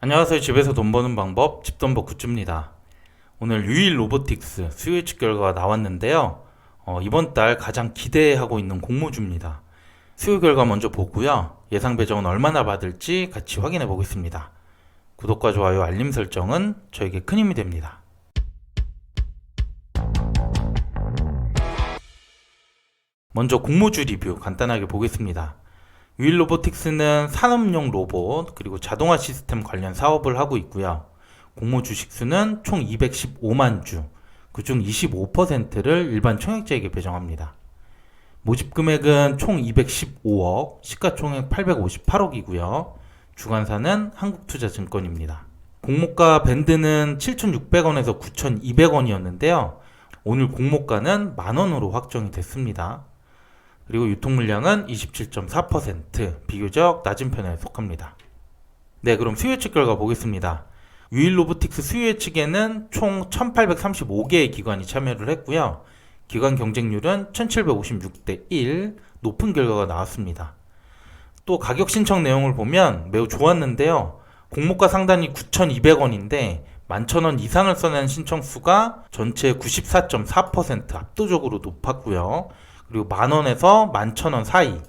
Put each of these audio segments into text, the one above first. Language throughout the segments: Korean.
안녕하세요. 집에서 돈 버는 방법 집돈버 굿즈입니다. 오늘 유일 로보틱스 수요 예측 결과가 나왔는데요. 이번 달 가장 기대하고 있는 공모주입니다. 수요 결과 먼저 보고요. 예상 배정은 얼마나 받을지 같이 확인해 보겠습니다. 구독과 좋아요, 알림 설정은 저에게 큰 힘이 됩니다. 먼저 공모주 리뷰 간단하게 보겠습니다. 유일 로보틱스는 산업용 로봇 그리고 자동화 시스템 관련 사업을 하고 있고요. 공모 주식수는 총 215만 주, 그중 25%를 일반 청약자에게 배정합니다. 모집 금액은 총 215억, 시가총액 858억이고요. 주관사는 한국투자증권입니다. 공모가 밴드는 7,600원에서 9,200원이었는데요. 오늘 공모가는 만원으로 확정이 됐습니다. 그리고 유통물량은 27.4%, 비교적 낮은 편에 속합니다. 네, 그럼 수요 예측 결과 보겠습니다. 유일 로보틱스 수요 예측에는 총 1835개의 기관이 참여를 했고요. 기관 경쟁률은 1756대 1, 높은 결과가 나왔습니다. 또 가격 신청 내용을 보면 매우 좋았는데요. 공모가 상단이 9,200원인데 11,000원 이상을 써낸 신청수가 전체의 94.4% 압도적으로 높았고요. 그리고 만원에서 11,000원 사이,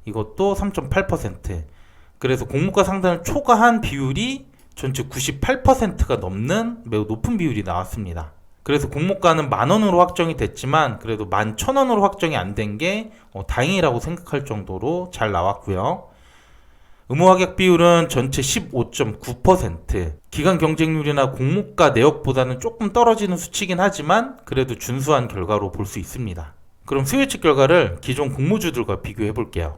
이것도 3.8%. 그래서 공모가 상단을 초과한 비율이 전체 98%가 넘는 매우 높은 비율이 나왔습니다. 그래서 공모가는 만원으로 확정이 됐지만 그래도 11,000원으로 확정이 안 된 게 다행이라고 생각할 정도로 잘 나왔고요. 의무합격 비율은 전체 15.9%. 기간 경쟁률이나 공모가 내역보다는 조금 떨어지는 수치긴 하지만 그래도 준수한 결과로 볼 수 있습니다. 그럼 수요 예측 결과를 기존 공모주들과 비교해 볼게요.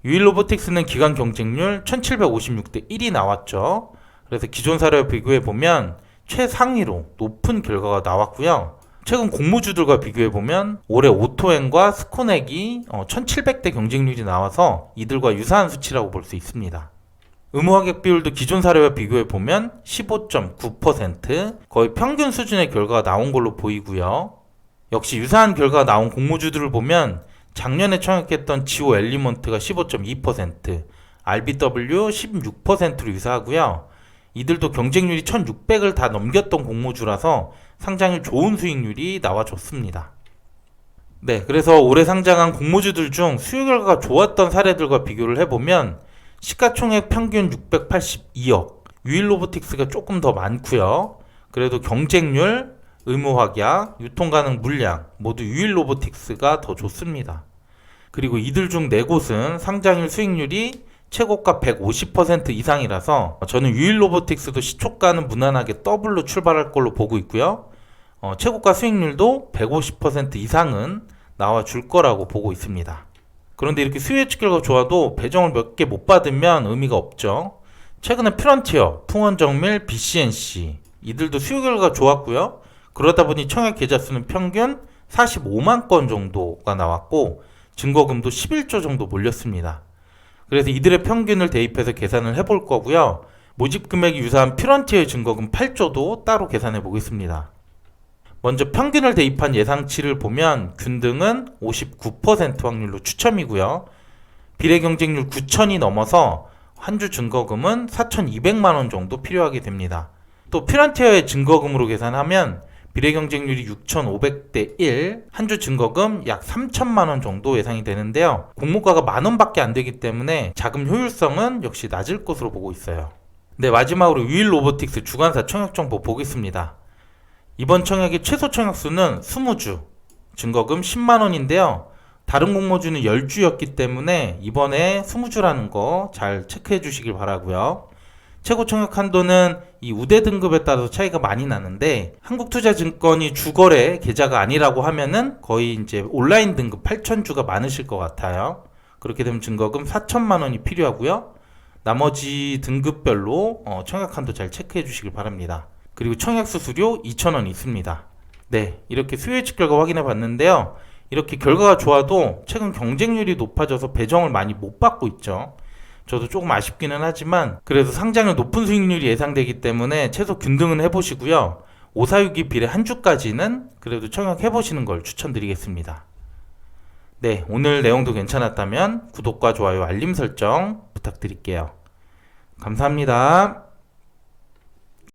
유일 로보틱스는 기간 경쟁률 1756대 1이 나왔죠. 그래서 기존 사례와 비교해 보면 최상위로 높은 결과가 나왔고요. 최근 공모주들과 비교해 보면 올해 오토엔과 스코넥이 1700대 경쟁률이 나와서 이들과 유사한 수치라고 볼 수 있습니다. 의무합격 비율도 기존 사례와 비교해 보면 15.9%, 거의 평균 수준의 결과가 나온 걸로 보이고요. 역시 유사한 결과가 나온 공모주들을 보면 작년에 청약했던 지오 엘리먼트가 15.2%, RBW 16%로 유사하고요. 이들도 경쟁률이 1600을 다 넘겼던 공모주라서 상장일 좋은 수익률이 나와줬습니다. 네, 그래서 올해 상장한 공모주들 중 수요 결과가 좋았던 사례들과 비교를 해보면 시가총액 평균 682억, 유일 로보틱스가 조금 더 많고요. 그래도 경쟁률, 의무확약, 유통가능 물량 모두 유일 로보틱스가 더 좋습니다. 그리고 이들 중 4곳은 상장일 수익률이 최고가 150% 이상이라서 저는 유일 로보틱스도 시초가는 무난하게 더블로 출발할 걸로 보고 있고요. 최고가 수익률도 150% 이상은 나와줄 거라고 보고 있습니다. 그런데 이렇게 수요 예측 결과가 좋아도 배정을 몇 개 못 받으면 의미가 없죠. 최근에 프런티어, 풍원정밀, BCNC 이들도 수요 결과가 좋았고요. 그러다 보니 청약 계좌 수는 평균 45만 건 정도가 나왔고 증거금도 11조 정도 몰렸습니다. 그래서 이들의 평균을 대입해서 계산을 해볼 거고요. 모집 금액이 유사한 피런티어의 증거금 8조도 따로 계산해 보겠습니다. 먼저 평균을 대입한 예상치를 보면 균등은 59% 확률로 추첨이고요. 비례 경쟁률 9천이 넘어서 한 주 증거금은 4,200만원 정도 필요하게 됩니다. 또 피런티어의 증거금으로 계산하면 비례 경쟁률이 6,500대 1, 한 주 증거금 약 3천만원 정도 예상이 되는데요. 공모가가 만원밖에 안 되기 때문에 자금 효율성은 역시 낮을 것으로 보고 있어요. 네, 마지막으로 유일 로보틱스 주관사 청약 정보 보겠습니다. 이번 청약의 최소 청약수는 20주, 증거금 10만원인데요. 다른 공모주는 10주였기 때문에 이번에 20주라는 거 잘 체크해 주시길 바라고요. 최고 청약 한도는 이 우대 등급에 따라서 차이가 많이 나는데 한국투자증권이 주거래 계좌가 아니라고 하면은 거의 이제 온라인 등급 8,000주가 많으실 것 같아요. 그렇게 되면 증거금 4천만 원이 필요하고요. 나머지 등급별로 청약 한도 잘 체크해 주시길 바랍니다. 그리고 청약 수수료 2,000원 있습니다. 네, 이렇게 수요 예측 결과 확인해 봤는데요. 이렇게 결과가 좋아도 최근 경쟁률이 높아져서 배정을 많이 못 받고 있죠. 저도 조금 아쉽기는 하지만 그래도 상장일 높은 수익률이 예상되기 때문에 최소 균등은 해보시고요. 546이 비례 한 주까지는 그래도 청약해보시는 걸 추천드리겠습니다. 네, 오늘 내용도 괜찮았다면 구독과 좋아요, 알림 설정 부탁드릴게요. 감사합니다.